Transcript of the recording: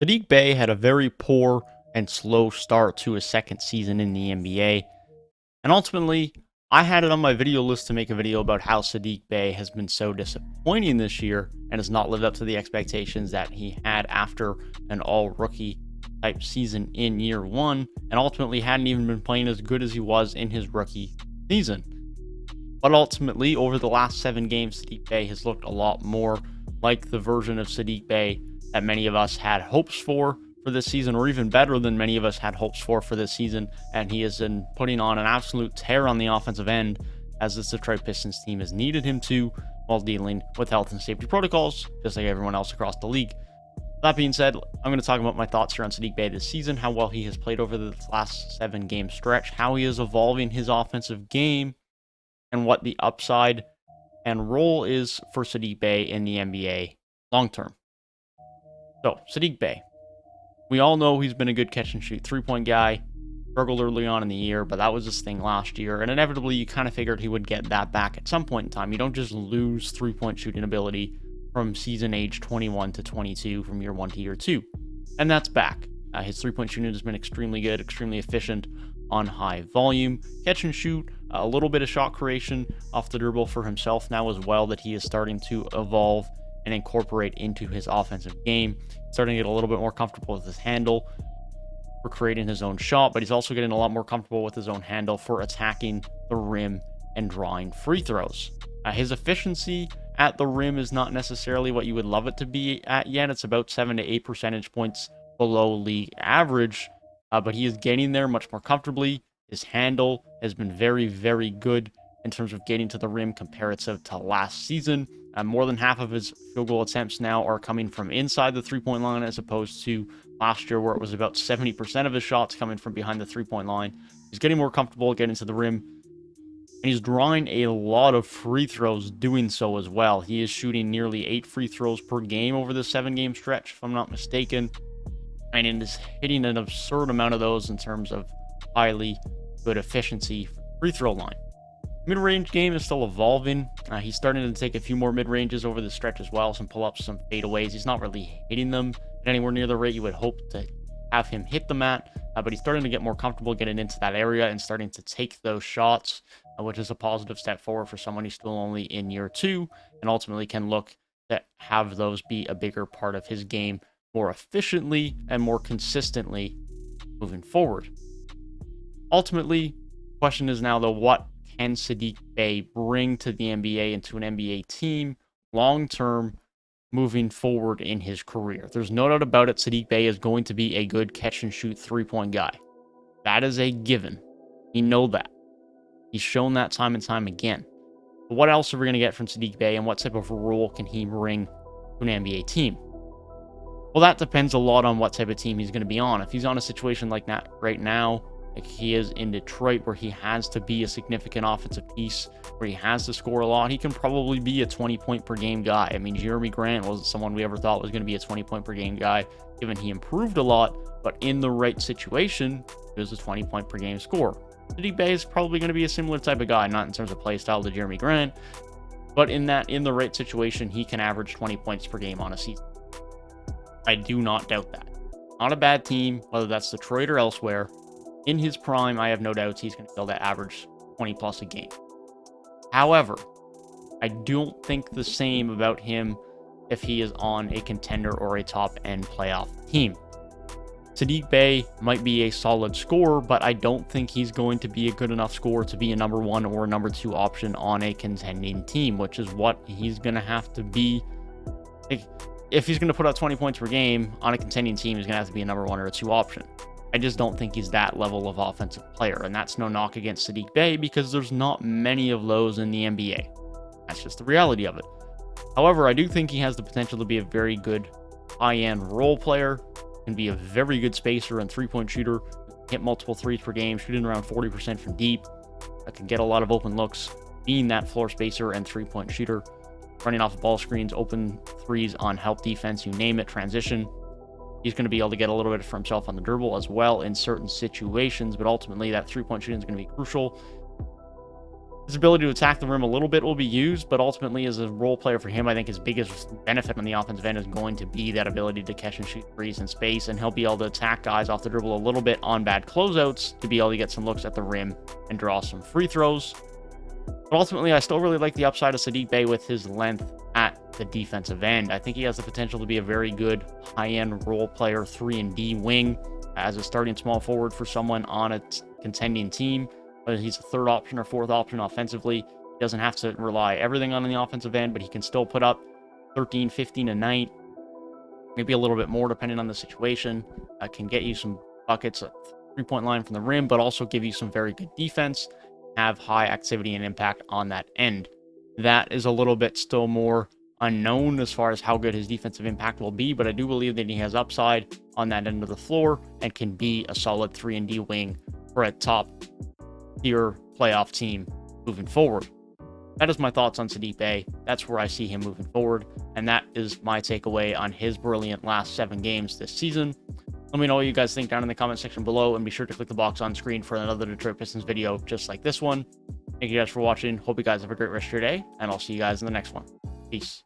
Saddiq Bey had a very poor and slow start to his second season in the NBA, and ultimately, I had it on my video list to make a video about how Saddiq Bey has been so disappointing this year and has not lived up to the expectations that he had after an all-rookie type season in year one, and ultimately hadn't even been playing as good as he was in his rookie season. But ultimately, over the last 7 games, Saddiq Bey has looked a lot more like the version of Saddiq Bey that many of us had hopes for this season, or even better than many of us had hopes for this season. And he has been putting on an absolute tear on the offensive end, as this Detroit Pistons team has needed him to, while dealing with health and safety protocols, just like everyone else across the league. That being said, I'm going to talk about my thoughts here on Saddiq Bey this season, how well he has played over the last 7-game stretch, how he is evolving his offensive game, and what the upside and role is for Saddiq Bey in the NBA long term. So, Saddiq Bey. We all know he's been a good catch and shoot 3-point guy. Struggled early on in the year, but that was his thing last year. And inevitably, you kind of figured he would get that back at some point in time. You don't just lose 3-point shooting ability from season age 21 to 22 from year 1 to year 2. And that's back. His 3-point shooting has been extremely good, extremely efficient on high volume. Catch and shoot, a little bit of shot creation off the dribble for himself now as well, that he is starting to evolve and incorporate into his offensive game. Starting to get a little bit more comfortable with his handle for creating his own shot, but he's also getting a lot more comfortable with his own handle for attacking the rim and drawing free throws. His efficiency at the rim is not necessarily what you would love it to be at yet. It's about 7 to 8 percentage points below league average, but he is getting there much more comfortably. His handle has been very, very good in terms of getting to the rim comparative to last season. More than half of his field goal attempts now are coming from inside the 3-point line, as opposed to last year where it was about 70% of his shots coming from behind the 3-point line. He's getting more comfortable getting to the rim, and he's drawing a lot of free throws doing so as well. He is shooting nearly 8 free throws per game over the 7-game stretch, if I'm not mistaken, and it is hitting an absurd amount of those in terms of highly good efficiency from the free throw line. Mid-range game is still evolving. He's starting to take a few more mid-ranges over the stretch as well, some pull-ups, some fadeaways. He's not really hitting them at anywhere near the rate you would hope to have him hit them at, but he's starting to get more comfortable getting into that area and starting to take those shots, which is a positive step forward for someone who's still only in year 2 and ultimately can look to have those be a bigger part of his game more efficiently and more consistently moving forward. Ultimately, the question is now, though, what can Saddiq Bey bring to the NBA and to an NBA team long-term moving forward in his career? There's no doubt about it, Saddiq Bey is going to be a good catch-and-shoot 3-point guy. That is a given. We know that. He's shown that time and time again. But what else are we going to get from Saddiq Bey, and what type of role can he bring to an NBA team? Well, that depends a lot on what type of team he's going to be on. If he's on a situation like that right now, like he is in Detroit, where he has to be a significant offensive piece, where he has to score a lot, he can probably be a 20-point per game guy. I mean, Jeremy Grant wasn't someone we ever thought was going to be a 20-point per game guy, given he improved a lot, but in the right situation, he was a 20-point per game scorer. Saddiq Bey is probably going to be a similar type of guy, not in terms of play style to Jeremy Grant, but in the right situation, he can average 20 points per game on a season. I do not doubt that. Not a bad team, whether that's Detroit or elsewhere. In his prime, I have no doubts he's going to be able to average 20 plus a game. However, I don't think the same about him if he is on a contender or a top-end playoff team. Saddiq Bey might be a solid scorer, but I don't think he's going to be a good enough scorer to be a number 1 or number 2 option on a contending team, which is what he's going to have to be. If he's going to put up 20 points per game on a contending team, he's going to have to be a number 1 or a 2 option. I just don't think he's that level of offensive player, and that's no knock against Saddiq Bey, because there's not many of those in the NBA. That's just the reality of it. However, I do think he has the potential to be a very good high-end role player, can be a very good spacer and 3-point shooter, hit multiple threes per game, shooting around 40% from deep, can get a lot of open looks, being that floor spacer and 3-point shooter, running off of ball screens, open threes on help defense, you name it, transition. He's going to be able to get a little bit for himself on the dribble as well in certain situations, but ultimately that 3-point shooting is going to be crucial. His ability to attack the rim a little bit will be used, but ultimately as a role player for him, I think his biggest benefit on the offensive end is going to be that ability to catch and shoot threes in space, and he'll be able to attack guys off the dribble a little bit on bad closeouts to be able to get some looks at the rim and draw some free throws. But ultimately, I still really like the upside of Saddiq Bey with his length at the defensive end. I think he has the potential to be a very good high-end role player 3-and-D wing as a starting small forward for someone on a contending team. Whether he's a third option or fourth option offensively, he doesn't have to rely everything on the offensive end, but he can still put up 13, 15 a night, maybe a little bit more depending on the situation. Can get you some buckets at three-point line from the rim, but also give you some very good defense, have high activity and impact on that end. That is a little bit still more unknown as far as how good his defensive impact will be, but I do believe that he has upside on that end of the floor and can be a solid 3-and-D wing for a top tier playoff team moving forward. That is my thoughts on Saddiq Bey. That's where I see him moving forward, and that is my takeaway on his brilliant last 7 games this season. Let me know what you guys think down in the comment section below, and be sure to click the box on screen for another Detroit Pistons video just like this one. Thank you guys for watching. Hope you guys have a great rest of your day, and I'll see you guys in the next one. Peace.